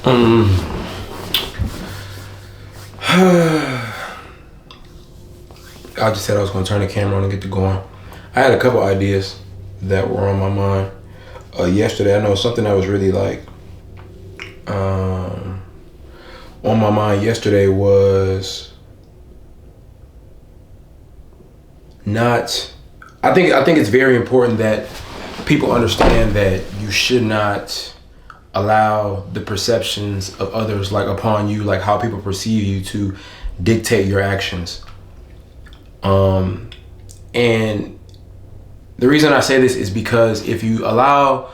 I just said I was going to turn the camera on and get to going. I had a couple ideas that were on my mind yesterday. I know something that was really like on my mind yesterday was not. I think it's very important that people understand that you should not allow the perceptions of others, like upon you, like how people perceive you, to dictate your actions. And the reason I say this is because if you allow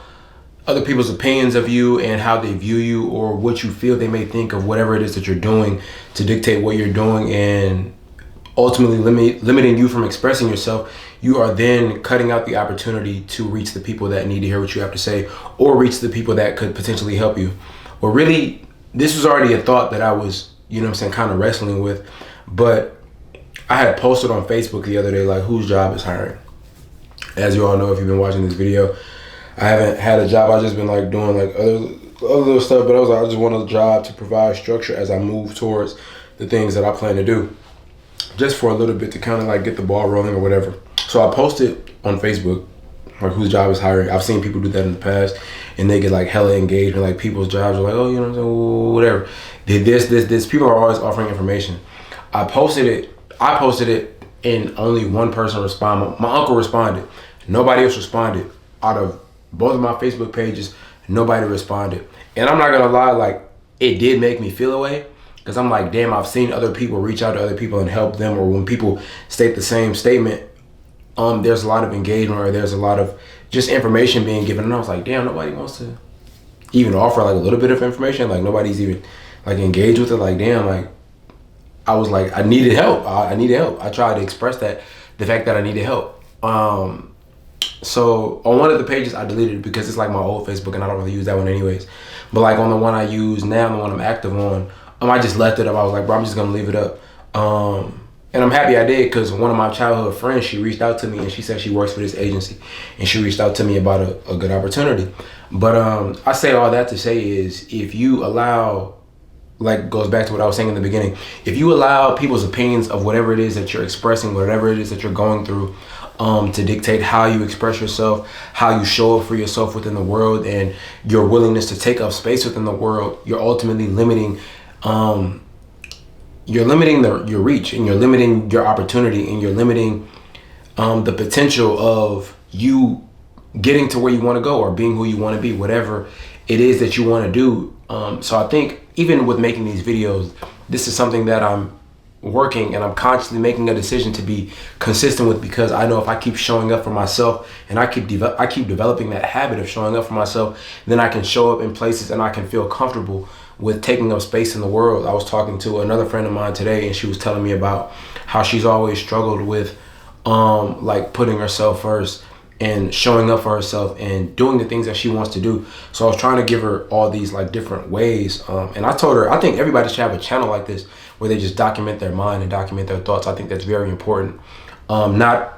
other people's opinions of you and how they view you, or what you feel they may think of whatever it is that you're doing, to dictate what you're doing and ultimately limiting you from expressing yourself, you are then cutting out the opportunity to reach the people that need to hear what you have to say, or reach the people that could potentially help you. Or really, this was already a thought that I was, kind of wrestling with. But I had posted on Facebook the other day, like, whose job is hiring? As you all know, if you've been watching this video, I haven't had a job. I've just been like doing like other little stuff, but I was like, I just want a job to provide structure as I move towards the things that I plan to do, just for a little bit to kind of like get the ball rolling or whatever. So I posted on Facebook, like, whose job is hiring. I've seen people do that in the past, and they get like hella engagement. Like, people's jobs are like, oh, whatever. This. People are always offering information. I posted it, and only one person responded. My uncle responded. Nobody else responded. Out of both of my Facebook pages, nobody responded. And I'm not gonna lie, like, it did make me feel away, because I'm like, damn, I've seen other people reach out to other people and help them, or when people state the same statement, there's a lot of engagement, or there's a lot of just information being given. And I was like, damn, nobody wants to even offer like a little bit of information. Like, nobody's even like engaged with it. Like, damn, like, I was like, I needed help. I needed help. I tried to express the fact that I needed help. So on one of the pages, I deleted it because it's like my old Facebook, and I don't really use that one anyways. But like on the one I use now, the one I'm active on, I just left it up. I was like, bro, I'm just gonna leave it up. And I'm happy I did, because one of my childhood friends, she reached out to me, and she said she works for this agency, and she reached out to me about a good opportunity. But I say all that to say is, if you allow, like, goes back to what I was saying in the beginning, if you allow people's opinions of whatever it is that you're expressing, whatever it is that you're going through, to dictate how you express yourself, how you show up for yourself within the world, and your willingness to take up space within the world, you're ultimately limiting your reach, and you're limiting your opportunity, and you're limiting the potential of you getting to where you want to go, or being who you want to be, whatever it is that you want to do. So I think even with making these videos, this is something that I'm working, and I'm constantly making a decision to be consistent with, because I know if I keep showing up for myself, and I keep developing that habit of showing up for myself, then I can show up in places, and I can feel comfortable with taking up space in the world. I was talking to another friend of mine today, and she was telling me about how she's always struggled with like putting herself first, and showing up for herself, and doing the things that she wants to do. So I was trying to give her all these like different ways, and I told her, I think everybody should have a channel like this, where they just document their mind and document their thoughts. I think that's very important. The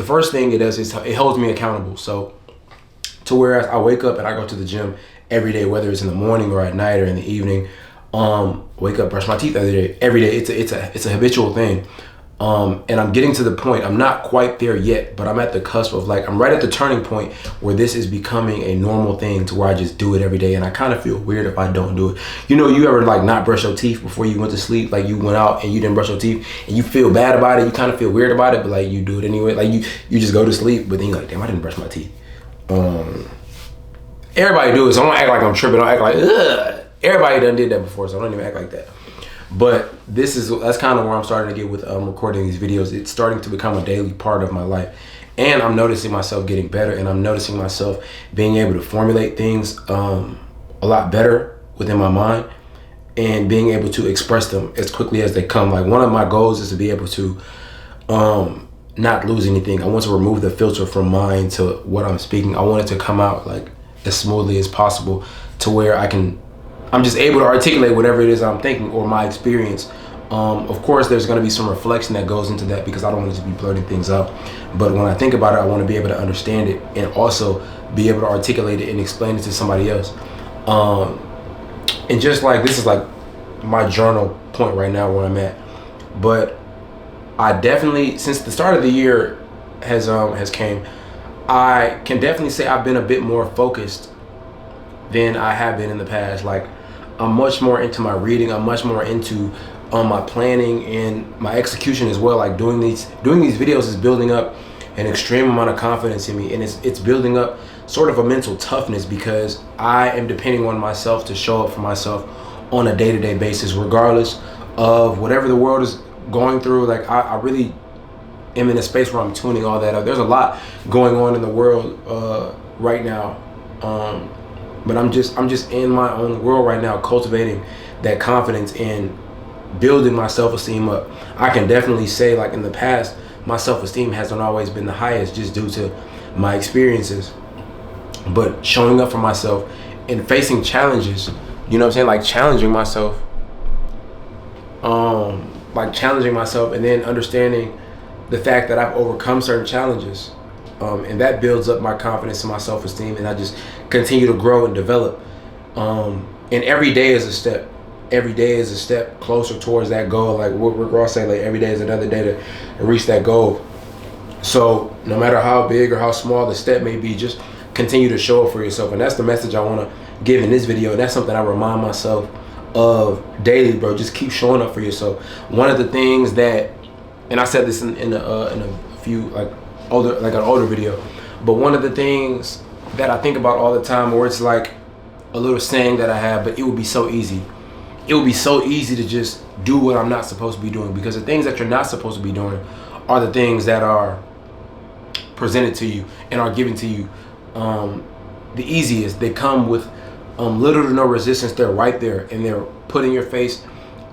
first thing it does is it holds me accountable. So to where I wake up and I go to the gym every day, whether it's in the morning or at night or in the evening, wake up, brush my teeth every day. It's a habitual thing. And I'm getting to the point, I'm not quite there yet, but I'm at the cusp of, like, I'm right at the turning point where this is becoming a normal thing, to where I just do it every day. And I kind of feel weird if I don't do it. You ever like not brush your teeth before you went to sleep? Like, you went out and you didn't brush your teeth, and you feel bad about it. You kind of feel weird about it, but like, you do it anyway. Like, you just go to sleep, but then you're like, damn, I didn't brush my teeth. Everybody do it, so I don't act like I'm tripping. I don't act like, ugh. Everybody done did that before, so I don't even act like that. But that's kind of where I'm starting to get with recording these videos. It's starting to become a daily part of my life. And I'm noticing myself getting better, and I'm noticing myself being able to formulate things a lot better within my mind, and being able to express them as quickly as they come. Like, one of my goals is to be able to not lose anything. I want to remove the filter from mine to what I'm speaking. I want it to come out like as smoothly as possible, to where I'm just able to articulate whatever it is I'm thinking, or my experience. Of course, there's going to be some reflection that goes into that, because I don't want to just be blurting things out. But when I think about it, I want to be able to understand it, and also be able to articulate it and explain it to somebody else. Um, and just like, this is like my journal point right now where I'm at. But I definitely, since the start of the year has came, I can definitely say I've been a bit more focused than I have been in the past. Like, I'm much more into my reading. I'm much more into my planning and my execution as well. Like, doing these videos is building up an extreme amount of confidence in me, and it's building up sort of a mental toughness, because I am depending on myself to show up for myself on a day-to-day basis, regardless of whatever the world is going through. Like, I really am in a space where I'm tuning all that up. There's a lot going on in the world right now, but I'm just in my own world right now, cultivating that confidence and building my self-esteem up. I can definitely say, like, in the past, my self-esteem hasn't always been the highest, just due to my experiences. But showing up for myself and facing challenges, you know what I'm saying, like challenging myself, and then understanding the fact that I've overcome certain challenges, and that builds up my confidence and my self-esteem, and I just continue to grow and develop. And every day is a step. Every day is a step closer towards that goal. Like what Rick Ross say, like, every day is another day to reach that goal. So no matter how big or how small the step may be, just continue to show up for yourself. And that's the message I want to give in this video. And that's something I remind myself of daily, bro. Just keep showing up for yourself. One of the things that, and I said this in a few, like, an older video, but one of the things that I think about all the time, where it's like a little saying that I have, but it would be so easy. It would be so easy to just do what I'm not supposed to be doing, because the things that you're not supposed to be doing are the things that are presented to you and are given to you the easiest. They come with little to no resistance. They're right there, and they're put in your face,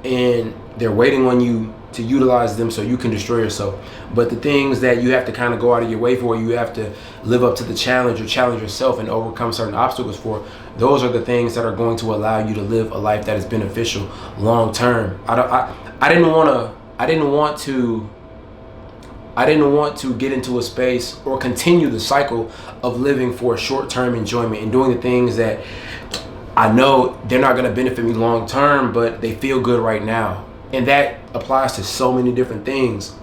and they're waiting on you to utilize them so you can destroy yourself. But the things that you have to kind of go out of your way for, you have to live up to the challenge or challenge yourself and overcome certain obstacles for, those are the things that are going to allow you to live a life that is beneficial long term. I didn't want to get into a space or continue the cycle of living for short-term enjoyment and doing the things that I know they're not going to benefit me long term, but they feel good right now. And that applies to so many different things,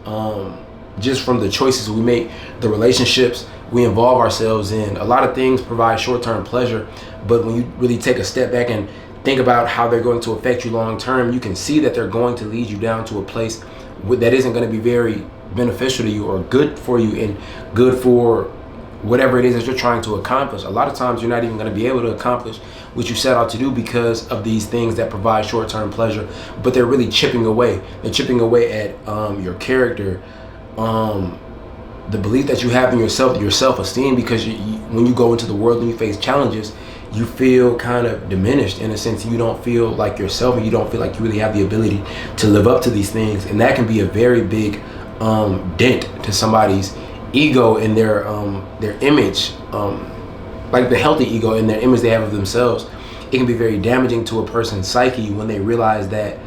just from the choices we make, the relationships we involve ourselves in. A lot of things provide short-term pleasure, but when you really take a step back and think about how they're going to affect you long term, you can see that they're going to lead you down to a place that isn't going to be very beneficial to you or good for you and good for whatever it is that you're trying to accomplish. A lot of times you're not even going to be able to accomplish what you set out to do because of these things that provide short-term pleasure, but they're really chipping away. They're chipping away at your character, the belief that you have in yourself, your self-esteem, because when you go into the world and you face challenges, you feel kind of diminished in a sense. You don't feel like yourself, and you don't feel like you really have the ability to live up to these things. And that can be a very big dent to somebody's ego and their image, like the healthy ego and their image they have of themselves. It can be very damaging to a person's psyche when they realize that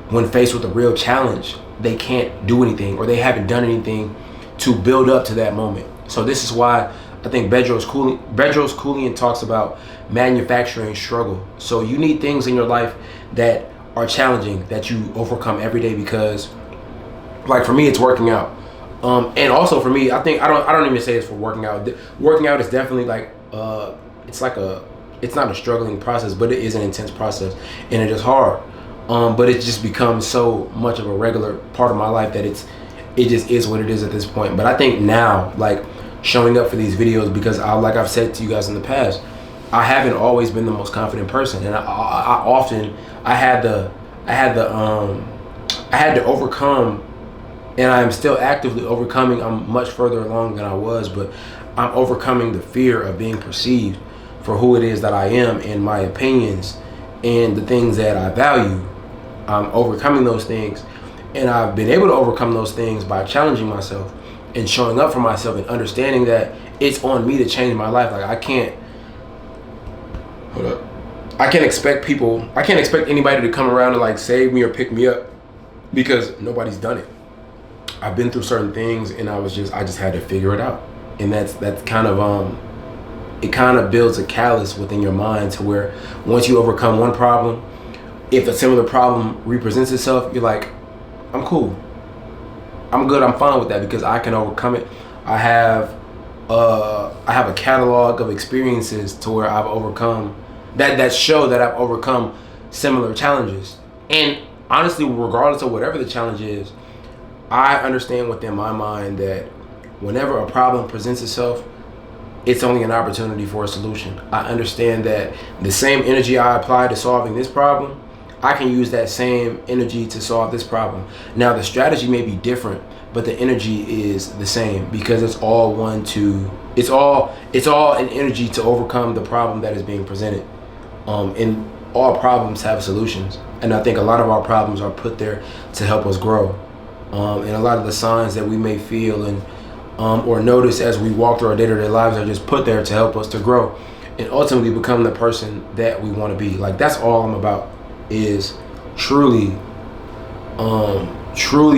when faced with a real challenge, they can't do anything, or they haven't done anything to build up to that moment. So this is why I think Bedros Keuilian talks about manufacturing struggle. So you need things in your life that are challenging, that you overcome every day, because, like, for me, it's working out. And also for me, I think I don't even say it's for working out. Working out is definitely like it's not a struggling process, but it is an intense process, and it is hard. But it just becomes so much of a regular part of my life that it just is what it is at this point. But I think now, like, showing up for these videos, because like I've said to you guys in the past, I haven't always been the most confident person, and I had to overcome. And I am still actively overcoming. I'm much further along than I was, but I'm overcoming the fear of being perceived for who it is that I am, and my opinions and the things that I value. I'm overcoming those things, and I've been able to overcome those things by challenging myself and showing up for myself and understanding that it's on me to change my life. Like, I can't expect anybody to come around and like save me or pick me up, because nobody's done it. I've been through certain things, and I just had to figure it out. And that's kind of it kind of builds a callus within your mind to where once you overcome one problem, if a similar problem represents itself, you're like, I'm cool. I'm good. I'm fine with that because I can overcome it. I have a catalog of experiences to where I've overcome that show that I've overcome similar challenges. And honestly, regardless of whatever the challenge is, I understand within my mind that whenever a problem presents itself, it's only an opportunity for a solution. I understand that the same energy I apply to solving this problem, I can use that same energy to solve this problem. Now the strategy may be different, but the energy is the same because it's all an energy to overcome the problem that is being presented. And all problems have solutions. And I think a lot of our problems are put there to help us grow. And a lot of the signs that we may feel and or notice as we walk through our day-to-day lives are just put there to help us to grow and ultimately become the person that we want to be. Like, that's all I'm about, is truly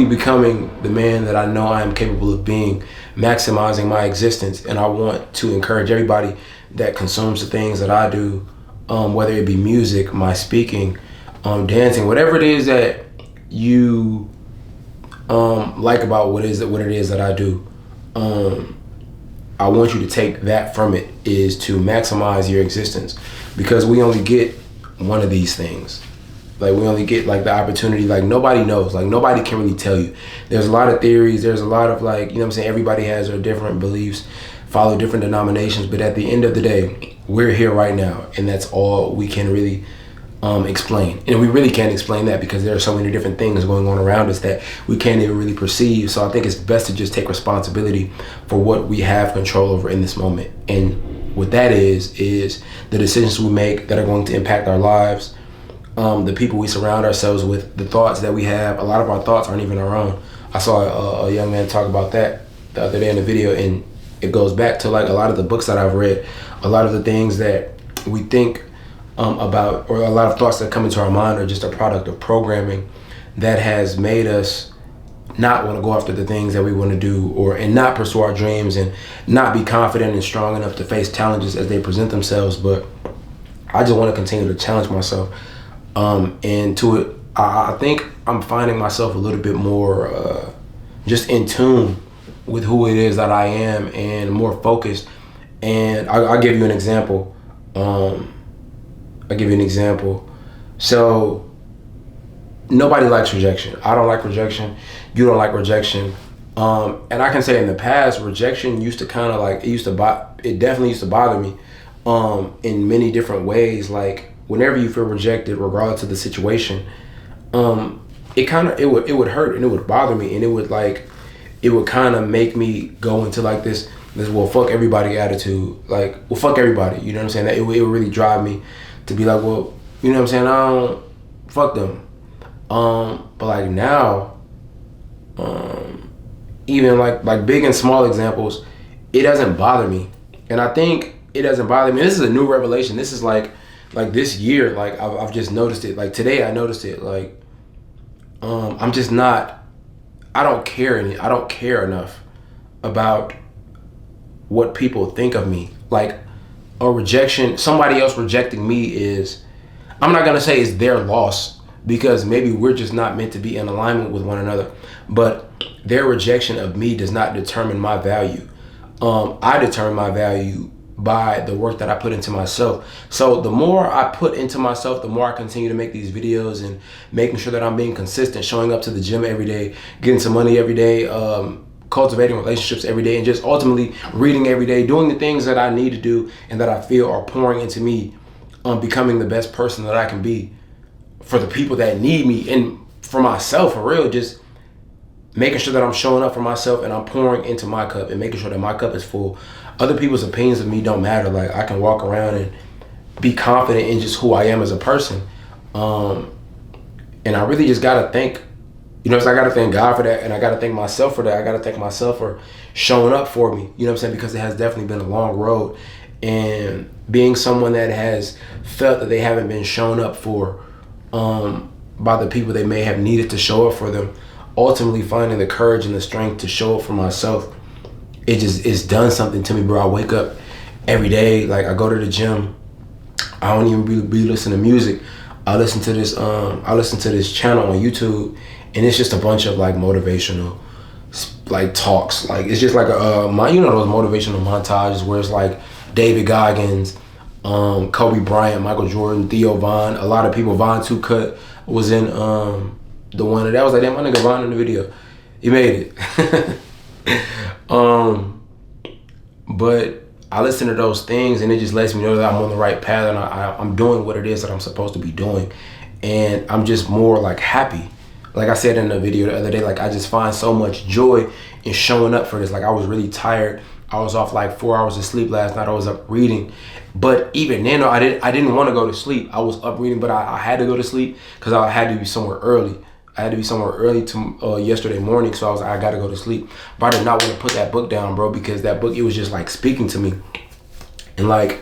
becoming the man that I know I am capable of being, maximizing my existence. And I want to encourage everybody that consumes the things that I do, whether it be music, my speaking, dancing, whatever it is that you like about what it is that I do. I want you to take that from it, is to maximize your existence, because we only get one of these things. Like, we only get like the opportunity. Like, nobody knows. Like, nobody can really tell you. There's a lot of theories. There's a lot of, like, you know what I'm saying? Everybody has their different beliefs, follow different denominations. But at the end of the day, we're here right now. And that's all we can really explain. And we really can't explain that because there are so many different things going on around us that we can't even really perceive. So I think it's best to just take responsibility for what we have control over in this moment. And what that is the decisions we make that are going to impact our lives, the people we surround ourselves with, the thoughts that we have. A lot of our thoughts aren't even our own. I saw a young man talk about that the other day in a video, and it goes back to like a lot of the books that I've read, a lot of the things that we think about, or a lot of thoughts that come into our mind are just a product of programming that has made us not want to go after the things that we want to do, and not pursue our dreams, and not be confident and strong enough to face challenges as they present themselves. But I just want to continue to challenge myself. And to it, I think I'm finding myself a little bit more just in tune with who it is that I am, and more focused. And I'll give you an example. So nobody likes rejection. I don't like rejection. You don't like rejection. And I can say in the past, rejection used to kind of like, it definitely used to bother me in many different ways. Like, whenever you feel rejected, regardless of the situation, it would hurt and it would bother me, and it would kind of make me go into like this well, fuck everybody attitude. Like, well, fuck everybody. You know what I'm saying? That it would really drive me to be like, well, you know what I'm saying? I don't fuck them. But like now, even like big and small examples, it doesn't bother me. And I think it doesn't bother me. This is a new revelation. This is like this year, like I've just noticed it. Like today I noticed it. Like, I'm just not, I don't care enough about what people think of me. Like, a rejection, somebody else rejecting me is, I'm not gonna say it's their loss, because maybe we're just not meant to be in alignment with one another, but their rejection of me does not determine my value. I determine my value by the work that I put into myself. So the more I put into myself, the more I continue to make these videos and making sure that I'm being consistent, showing up to the gym every day, getting some money every day, cultivating relationships every day, and just ultimately reading every day, doing the things that I need to do and that I feel are pouring into me, becoming the best person that I can be for the people that need me, and for myself, for real, just making sure that I'm showing up for myself and I'm pouring into my cup and making sure that my cup is full. Other people's opinions of me don't matter. Like, I can walk around and be confident in just who I am as a person. And I really just gotta thank, so I gotta thank God for that, and I gotta thank myself for that. I gotta thank myself for showing up for me, you know what I'm saying? Because it has definitely been a long road, and being someone that has felt that they haven't been shown up for by the people they may have needed to show up for them, ultimately finding the courage and the strength to show up for myself, it's done something to me, bro. I wake up every day. Like I go to the gym. I don't even be listening to music. I listen to this channel on YouTube, and it's just a bunch of like motivational like talks. Like it's just like those motivational montages where it's like David Goggins, Kobe Bryant, Michael Jordan, Theo Von, a lot of people. Von Two Cut was in the one that was like, damn, my nigga Von in the video. He made it. But I listen to those things and it just lets me know that I'm on the right path and I'm doing what it is that I'm supposed to be doing. And I'm just more like happy. Like I said in the video the other day, like I just find so much joy in showing up for this. Like I was really tired. I was off like 4 hours of sleep last night. I was up reading. But even then, I didn't want to go to sleep. I was up reading, but I had to go to sleep because I had to be somewhere early. I had to be somewhere early to yesterday morning, so I got to go to sleep. But I did not want to put that book down, bro, because that book, it was just like speaking to me. And like,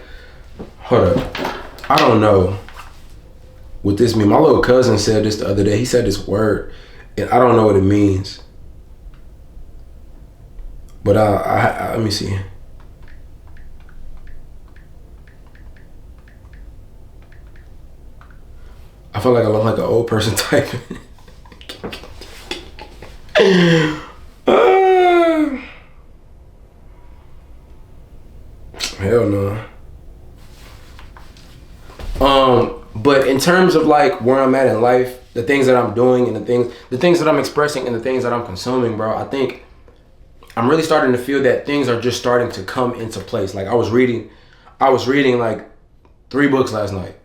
hold up, I don't know what this means. My little cousin said this the other day. He said this word, and I don't know what it means. But let me see. I feel like I look like an old person typing. Hell no. But in terms of like where I'm at in life, the things that I'm doing and the things that I'm expressing and the things that I'm consuming, bro, I think I'm really starting to feel that things are just starting to come into place. Like I was reading like 3 books last night,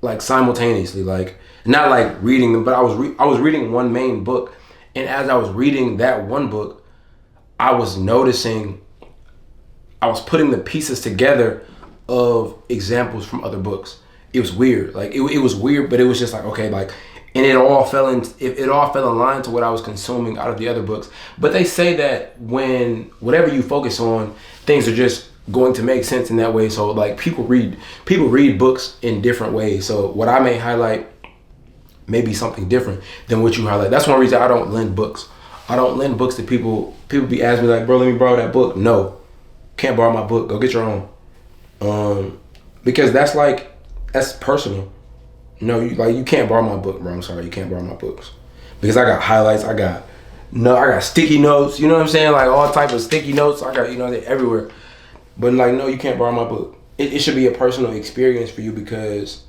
like simultaneously, like not like reading them, but I was reading one main book. And as I was reading that one book, I was noticing, I was putting the pieces together of examples from other books. It was weird. Like it was weird, but it was just like, okay, like, and it all fell in line to what I was consuming out of the other books. But they say that when whatever you focus on, things are just going to make sense in that way. So like people read books in different ways. So what I may highlight maybe something different than what you highlight. That's one reason I don't lend books. I don't lend books to people. People be asking me like, bro, let me borrow that book. No, can't borrow my book. Go get your own. Because that's personal. No, you can't borrow my book, bro. I'm sorry, you can't borrow my books. Because I got highlights, I got sticky notes, you know what I'm saying? Like all type of sticky notes. I got, they're everywhere. But like, no, you can't borrow my book. It should be a personal experience for you because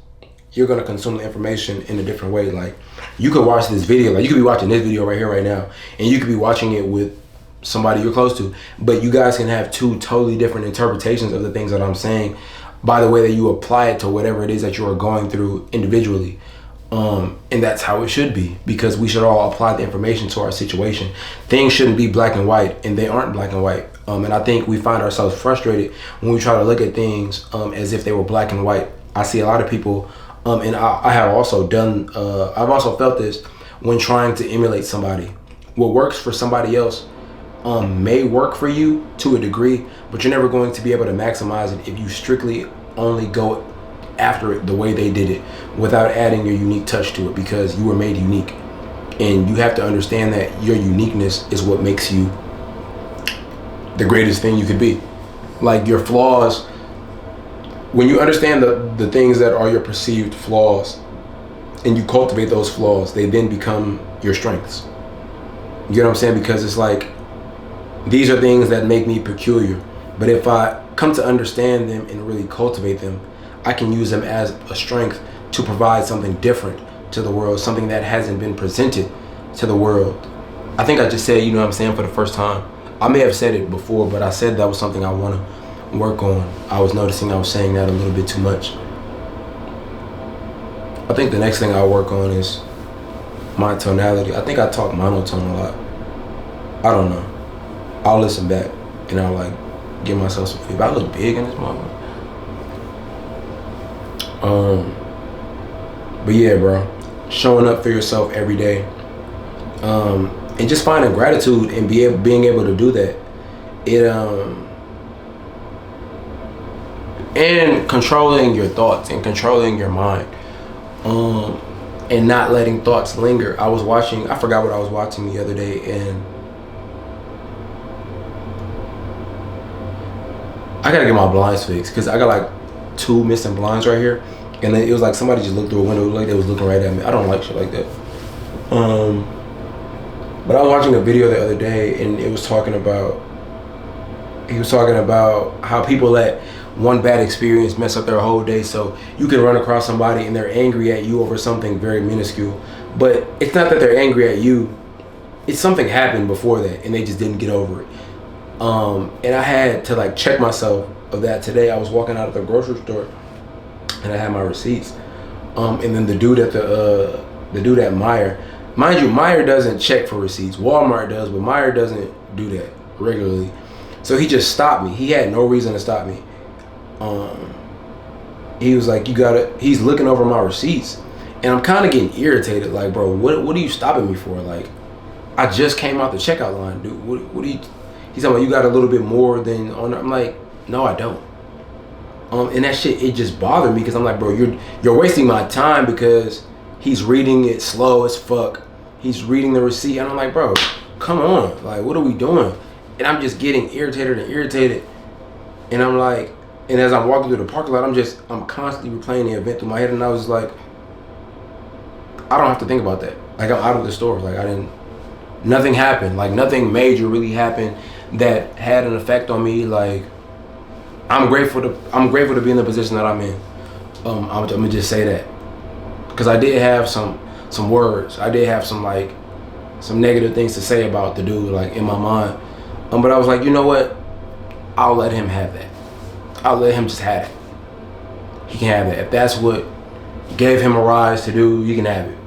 you're gonna consume the information in a different way. Like you could watch this video, like you could be watching this video right here, right now, and you could be watching it with somebody you're close to, but you guys can have 2 totally different interpretations of the things that I'm saying by the way that you apply it to whatever it is that you are going through individually. And that's how it should be, because we should all apply the information to our situation. Things shouldn't be black and white, and they aren't black and white. And I think we find ourselves frustrated when we try to look at things as if they were black and white. I see a lot of people, and I have also done, I've also felt this when trying to emulate somebody. What works for somebody else may work for you to a degree, but you're never going to be able to maximize it if you strictly only go after it the way they did it without adding your unique touch to it, because you were made unique. And you have to understand that your uniqueness is what makes you the greatest thing you could be. Like your flaws, when you understand the things that are your perceived flaws and you cultivate those flaws, they then become your strengths. You know what I'm saying? Because it's like, these are things that make me peculiar, but if I come to understand them and really cultivate them, I can use them as a strength to provide something different to the world, something that hasn't been presented to the world. I think I just said, you know what I'm saying, for the first time. I may have said it before, but I said that was something I want to work on. I was noticing I was saying that a little bit too much. I think the next thing I'll work on is my tonality. I think I talk monotone a lot. I don't know. I'll listen back and I'll like give myself some feedback. I look big in this moment. But yeah, bro, showing up for yourself every day, and just finding gratitude and being able to do that. And controlling your thoughts and controlling your mind, and not letting thoughts linger. I forgot what I was watching the other day, and I gotta get my blinds fixed because I got like 2 missing blinds right here, and then it was like somebody just looked through a window like they was looking right at me. I don't like shit like that. But I was watching a video the other day, and he was talking about how people let one bad experience mess up their whole day. So you can run across somebody and they're angry at you over something very minuscule, but it's not that they're angry at you. It's something happened before that, and they just didn't get over it. And I had to like check myself of that today. I was walking out of the grocery store, and I had my receipts. And then the dude at Meijer, mind you, Meijer doesn't check for receipts. Walmart does, but Meijer doesn't do that regularly. So he just stopped me. He had no reason to stop me. He was like, he's looking over my receipts, and I'm kind of getting irritated. Like, bro, what are you stopping me for? Like, I just came out the checkout line, dude. What do you? He's talking about you got a little bit more than on. I'm like, no, I don't. And that shit, it just bothered me because I'm like, bro, you're wasting my time because he's reading it slow as fuck. He's reading the receipt, and I'm like, bro, come on, like, what are we doing? And I'm just getting irritated, and I'm like, and as I'm walking through the parking lot, I'm constantly replaying the event through my head, and I was like, I don't have to think about that. Like, I'm out of the store. Like, nothing happened. Like, nothing major really happened that had an effect on me. Like, I'm grateful to be in the position that I'm in. I'm gonna just say that, because I did have some words. I did have some negative things to say about the dude, like, in my mind. But I was like, you know what? I'll let him have that. I'll let him just have it. He can have it. If that's what gave him a rise to do, you can have it.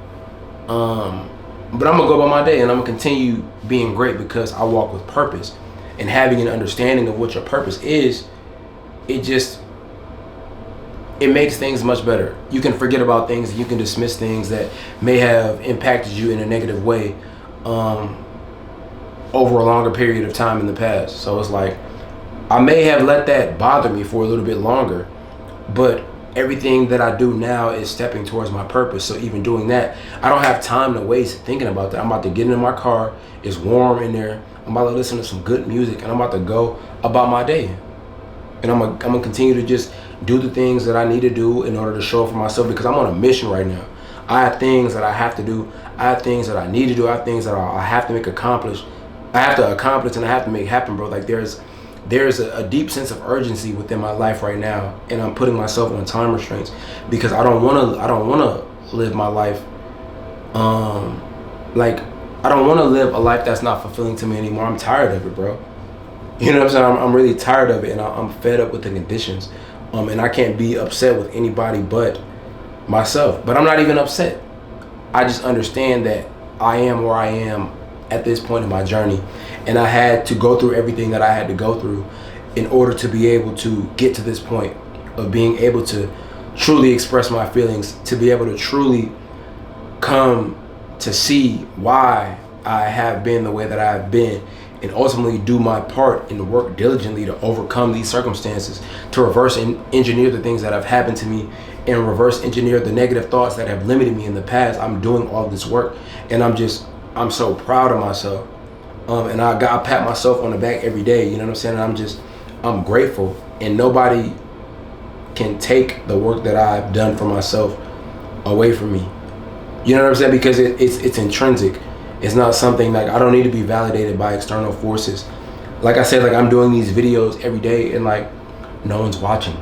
But I'm gonna go about my day, and I'm gonna continue being great because I walk with purpose. And having an understanding of what your purpose is, it makes things much better. You can forget about things, you can dismiss things that may have impacted you in a negative way over a longer period of time in the past. So it's like, I may have let that bother me for a little bit longer, but everything that I do now is stepping towards my purpose. So even doing that, I don't have time to waste thinking about that. I'm about to get in my car. It's warm in there. I'm about to listen to some good music, and I'm about to go about my day. And I'm gonna continue to just do the things that I need to do in order to show up for myself, because I'm on a mission right now. I have things that I have to do. I have things that I need to do. I have things that I have to accomplish, and I have to make happen, bro. Like, there's a deep sense of urgency within my life right now, and I'm putting myself on time restraints because I don't want to live my life I don't want to live a life that's not fulfilling to me anymore. I'm tired of it, bro. You know what I'm saying? I'm really tired of it, and I'm fed up with the conditions. And I can't be upset with anybody but myself. But I'm not even upset. I just understand that I am where I am at this point in my journey, and I had to go through everything that I had to go through in order to be able to get to this point of being able to truly express my feelings, to be able to truly come to see why I have been the way that I have been, and ultimately do my part and work diligently to overcome these circumstances, to reverse engineer the things that have happened to me, and reverse engineer the negative thoughts that have limited me in the past. I'm doing all this work, and I'm so proud of myself. And I pat myself on the back every day, you know what I'm saying? And I'm grateful, and nobody can take the work that I've done for myself away from me. You know what I'm saying? Because it's intrinsic. It's not something like, I don't need to be validated by external forces. Like I said, like, I'm doing these videos every day, and like, no one's watching.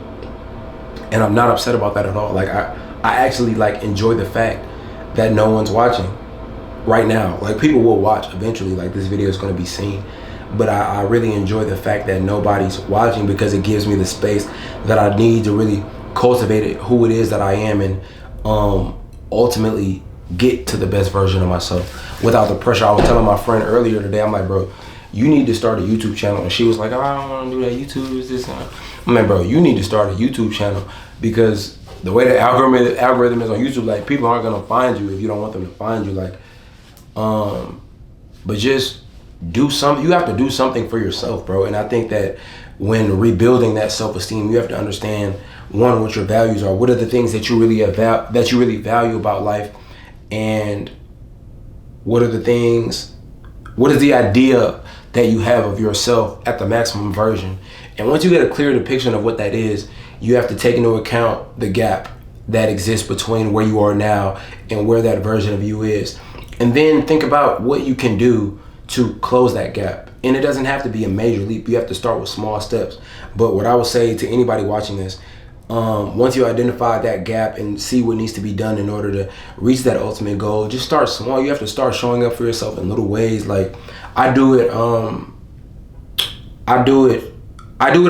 And I'm not upset about that at all. Like, I actually like enjoy the fact that no one's watching right now. Like, people will watch eventually, like, this video is going to be seen, but I really enjoy the fact that nobody's watching, because it gives me the space that I need to really cultivate who it is that I am, and ultimately get to the best version of myself without the pressure. I was telling my friend earlier today, I'm like, bro, you need to start a YouTube channel. And she was like, oh, I don't want to do that. YouTube is this. I'm like, bro, you need to start a YouTube channel, because the way the algorithm is on YouTube, like, people aren't going to find you if you don't want them to find you. Like, but just do something. You have to do something for yourself, bro. And I think that when rebuilding that self-esteem, you have to understand, one, what your values are. What are the things that you really value about life, and what is the idea that you have of yourself at the maximum version, And once you get a clear depiction of what that is, you have to take into account the gap that exists between where you are now and where that version of you is. And then think about what you can do to close that gap. And it doesn't have to be a major leap. You have to start with small steps. But what I would say to anybody watching this, once you identify that gap and see what needs to be done in order to reach that ultimate goal, just start small. You have to start showing up for yourself in little ways. Like I do it in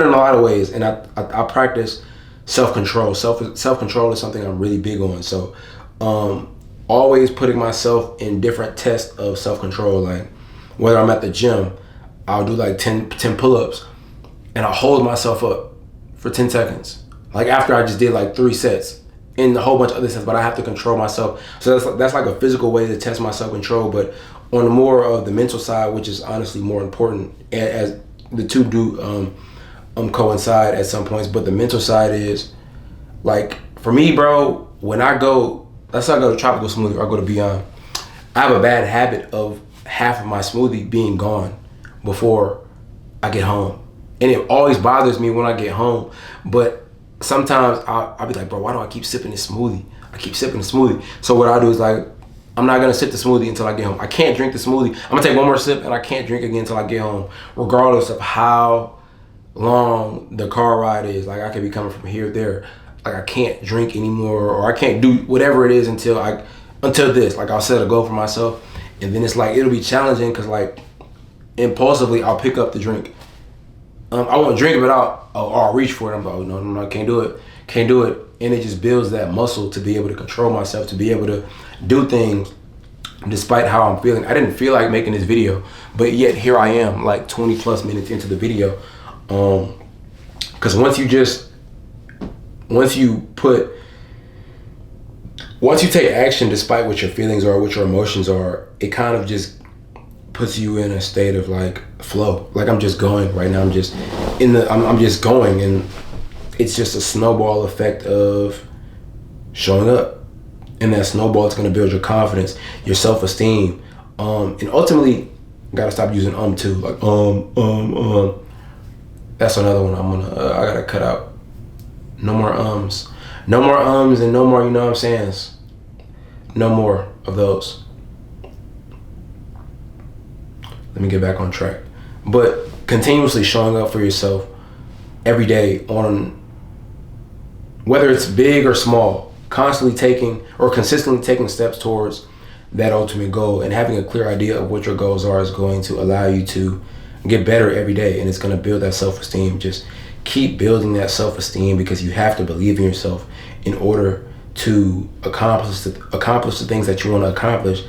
a lot of ways, and I practice self-control. Self-control is something I'm really big on. So always putting myself in different tests of self-control. Like whether I'm at the gym, I'll do like 10 pull-ups and I'll hold myself up for 10 seconds. Like after I just did like 3 sets and a whole bunch of other sets, but I have to control myself. So that's like a physical way to test my self-control. But on the more of the mental side, which is honestly more important, as the two do coincide at some points, but the mental side is like, for me, bro, when I go, let's say I go to Tropical Smoothie or I go to Beyond, I have a bad habit of half of my smoothie being gone before I get home. And it always bothers me when I get home, but sometimes I'll be like, bro, why do I keep sipping this smoothie? I keep sipping the smoothie. So what I do is like, I'm not gonna sip the smoothie until I get home. I can't drink the smoothie. I'm gonna take one more sip and I can't drink again until I get home, regardless of how long the car ride is. Like I could be coming from here to there. Like I can't drink anymore, or I can't do whatever it is until this. Like I'll set a goal for myself, and then it's like it'll be challenging because like impulsively I'll pick up the drink. I won't drink it, but I'll reach for it. I'm like, oh, no, can't do it. And it just builds that muscle to be able to control myself, to be able to do things despite how I'm feeling. I didn't feel like making this video, but yet here I am, like 20 plus minutes into the video. Because once you take action despite what your feelings are, what your emotions are, it kind of just puts you in a state of like flow. Like I'm just going right now. I'm just going, and it's just a snowball effect of showing up. And that snowball is going to build your confidence, your self-esteem. And ultimately, you gotta stop using too. Like that's another one I gotta cut out. No more ums. No more ums and no more, you know what I'm saying? No more of those. Let me get back on track. But continuously showing up for yourself every day, on whether it's big or small, consistently taking steps towards that ultimate goal, and having a clear idea of what your goals are is going to allow you to get better every day, and it's going to build that self-esteem. Just keep building that self-esteem, because you have to believe in yourself in order to accomplish the things that you want to accomplish.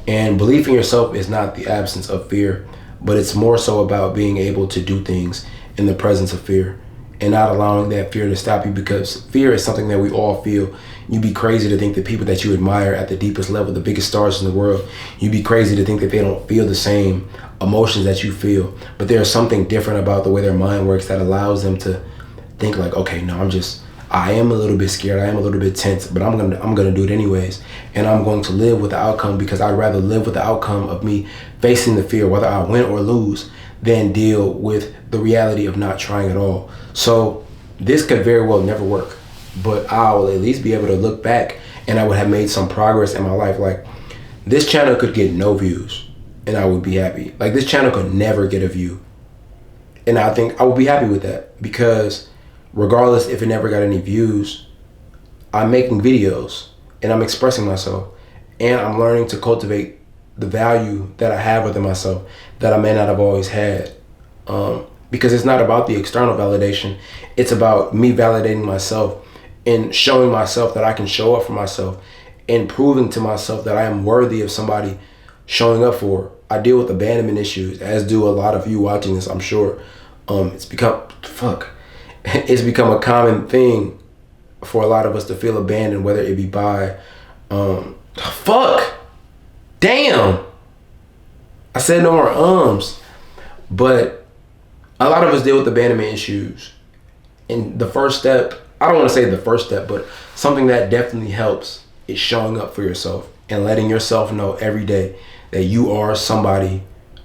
And belief in yourself is not the absence of fear, but it's more so about being able to do things in the presence of fear and not allowing that fear to stop you, because fear is something that we all feel. You'd be crazy to think that people that you admire at the deepest level, the biggest stars in the world, you'd be crazy to think that they don't feel the same emotions that you feel. But there's something different about the way their mind works that allows them to think like, okay, no, I am a little bit scared, I am a little bit tense, but I'm gonna do it anyways, and I'm going to live with the outcome, because I'd rather live with the outcome of me facing the fear, whether I win or lose, than deal with the reality of not trying at all. So this could very well never work, but I'll at least be able to look back and I would have made some progress in my life. Like this channel could get no views and I would be happy. Like this channel could never get a view, and I think I would be happy with that, because regardless if it never got any views, I'm making videos and I'm expressing myself, and I'm learning to cultivate the value that I have within myself that I may not have always had. Because it's not about the external validation. It's about me validating myself and showing myself that I can show up for myself, and proving to myself that I am worthy of somebody showing up for. I deal with abandonment issues, as do a lot of you watching this, I'm sure. It's become a common thing for a lot of us to feel abandoned, whether it be by damn, I said no more ums. But a lot of us deal with abandonment issues, and the first step, I don't want to say the first step, but something that definitely helps is showing up for yourself and letting yourself know every day that you are somebody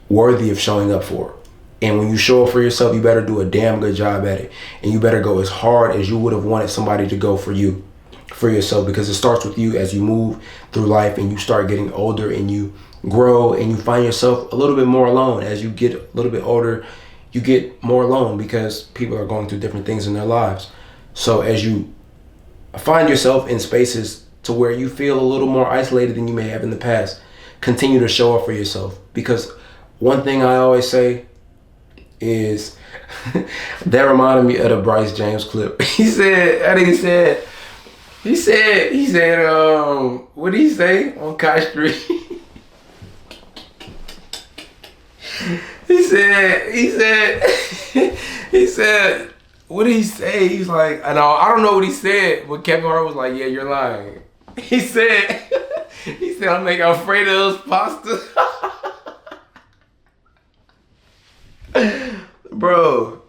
worthy of showing up for. And when you show up for yourself, you better do a damn good job at it. And you better go as hard as you would have wanted somebody to go for you, for yourself, because it starts with you as you move through life and you start getting older and you grow and you find yourself a little bit more alone. As you get a little bit older, you get more alone because people are going through different things in their lives. So as you find yourself in spaces to where you feel a little more isolated than you may have in the past, continue to show up for yourself. Because one thing I always say is that reminded me of the Bryce James clip. He said, what did he say on Kai Street? he said, what did he say? He's like, I don't know what he said, but Kevin Hart was like, yeah, you're lying. He said, I'm like afraid of those pasta. Bro,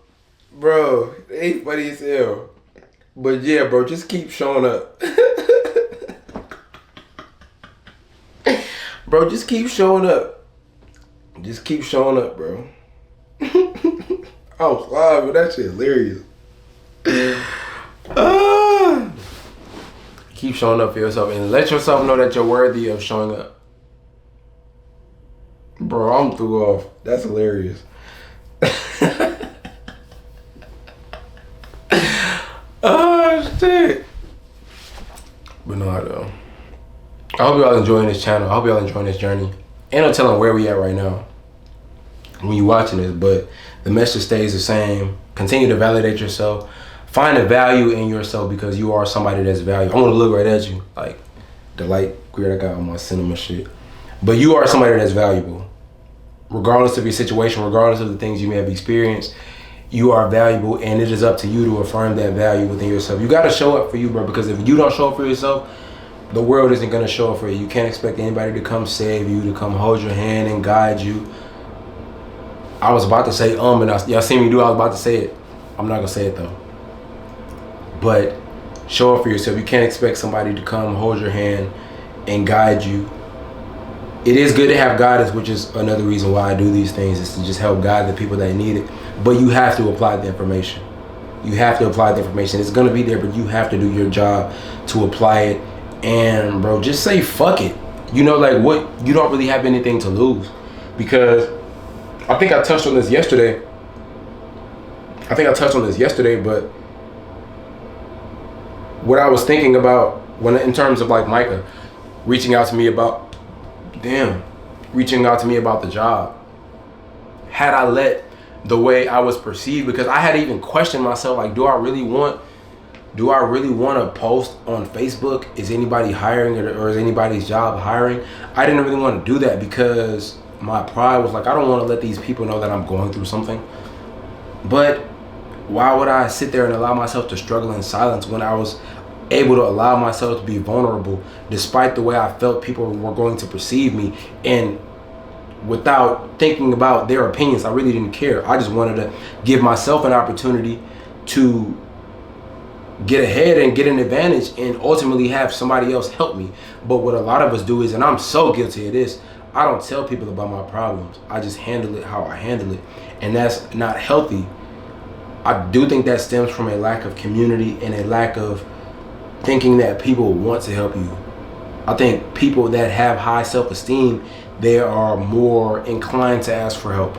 it ain't funny as hell. But yeah, bro, just keep showing up. Bro, just keep showing up. Just keep showing up, bro. I was live, but that shit hilarious. Keep showing up for yourself and let yourself know that you're worthy of showing up. Bro, I'm threw off. That's hilarious. Oh shit. But no, though. I hope y'all enjoying this channel. I hope y'all enjoying this journey. Ain't no telling where we at right now when you watching this, but the message stays the same. Continue to validate yourself. Find the value in yourself because you are somebody that's valuable. I want to look right at you, like the light grid I got on my cinema shit. But you are somebody that's valuable. Regardless of your situation, regardless of the things you may have experienced, you are valuable, and it is up to you to affirm that value within yourself. You got to show up for you, bro, because if you don't show up for yourself, the world isn't going to show up for you. You can't expect anybody to come save you, to come hold your hand and guide you. I was about to say and y'all see me do, I was about to say it. I'm not going to say it, though. But show up for yourself. You can't expect somebody to come hold your hand and guide you. It is good to have guidance, which is another reason why I do these things, is to just help guide the people that need it. But you have to apply the information. You have to apply the information. It's going to be there, but you have to do your job to apply it. And bro, just say fuck it. You know, like what, you don't really have anything to lose. Because I think I touched on this yesterday. But what I was thinking about when, in terms of like Micah reaching out to me about the job, had I let the way I was perceived, because I had to even question myself, like, do I really want to post on Facebook, is anybody hiring, or is anybody's job hiring? I didn't really want to do that because my pride was like, I don't want to let these people know that I'm going through something. But why would I sit there and allow myself to struggle in silence when I was able to allow myself to be vulnerable despite the way I felt people were going to perceive me, and without thinking about their opinions? I really didn't care. I just wanted to give myself an opportunity to get ahead and get an advantage and ultimately have somebody else help me. But what a lot of us do is, and I'm so guilty of this, I don't tell people about my problems. I just handle it how I handle it, and that's not healthy. I do think that stems from a lack of community and a lack of thinking that people want to help you. I think people that have high self-esteem, they are more inclined to ask for help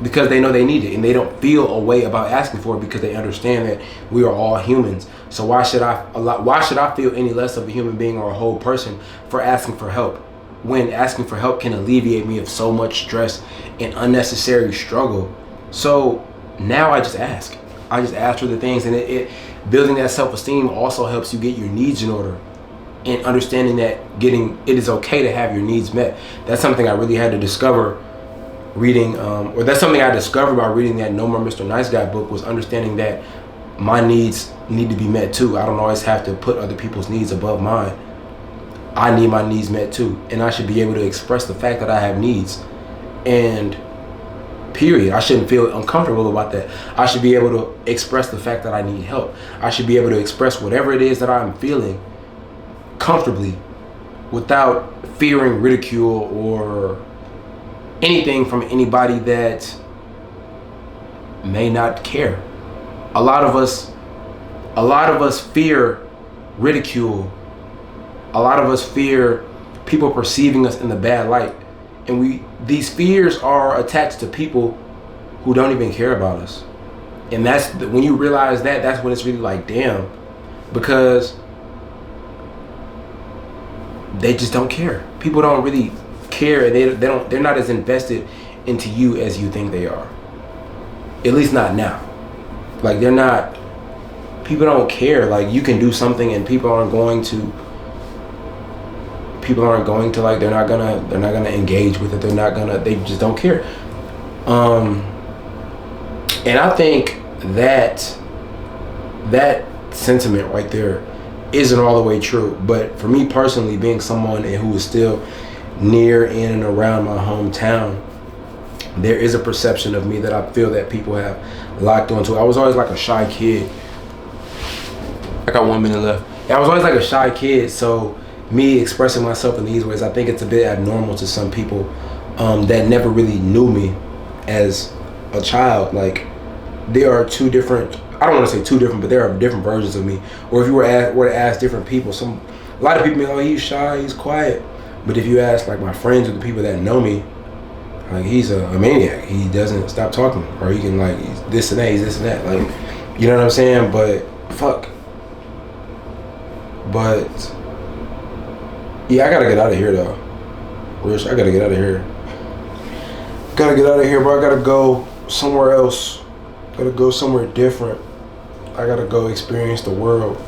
because they know they need it, and they don't feel a way about asking for it because they understand that we are all humans. So why should I feel any less of a human being or a whole person for asking for help, when asking for help can alleviate me of so much stress and unnecessary struggle? So now I just ask for the things, and it building that self-esteem also helps you get your needs in order, and understanding that it is okay to have your needs met. That's something I really had to discover reading, or that's something I discovered by reading that No More Mr. Nice Guy book, was understanding that my needs need to be met too. I don't always have to put other people's needs above mine. I need my needs met too, and I should be able to express the fact that I have needs, and period. I shouldn't feel uncomfortable about that. I should be able to express the fact that I need help. I should be able to express whatever it is that I'm feeling comfortably without fearing ridicule or anything from anybody that may not care. A lot of us fear ridicule. A lot of us fear people perceiving us in the bad light. And these fears are attached to people who don't even care about us. And that's when you realize that, that's when it's really like, damn, because they just don't care. People don't really care. They're not as invested into you as you think they are. At least not now. Like, people don't care. Like, you can do something and people aren't going to like, they're not gonna engage with it. They just don't care. And I think that sentiment right there isn't all the way true. But for me personally, being someone who is still near, in, and around my hometown, there is a perception of me that I feel that people have locked onto. I was always like a shy kid. I got 1 minute left. Yeah, I was always like a shy kid, so me expressing myself in these ways, I think it's a bit abnormal to some people that never really knew me as a child. Like, there are two different, I don't want to say two different, but there are different versions of me. Or if you were to ask different people, a lot of people be like, oh, he's shy, he's quiet. But if you ask like my friends or the people that know me, like, he's a maniac. He doesn't stop talking, or he can, like, he's this and that. Like, you know what I'm saying? But fuck. But yeah, I gotta get out of here though. Rich, I gotta get out of here. Gotta get out of here, bro. I gotta go somewhere else. Gotta go somewhere different. I gotta go experience the world.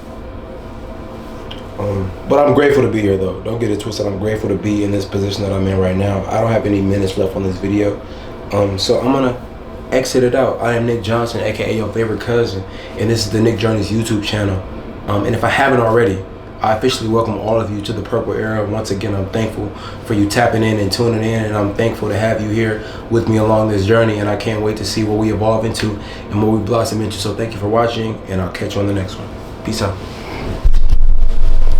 But I'm grateful to be here though. Don't get it twisted. I'm grateful to be in this position that I'm in right now. I don't have any minutes left on this video. So I'm gonna exit it out. I am Nick Johnson, aka your favorite cousin, and this is the Nick Journeys YouTube channel. And if I haven't already, I officially welcome all of you to the Purple Era. Once again, I'm thankful for you tapping in and tuning in, and I'm thankful to have you here with me along this journey, and I can't wait to see what we evolve into and what we blossom into. So thank you for watching, and I'll catch you on the next one. Peace out.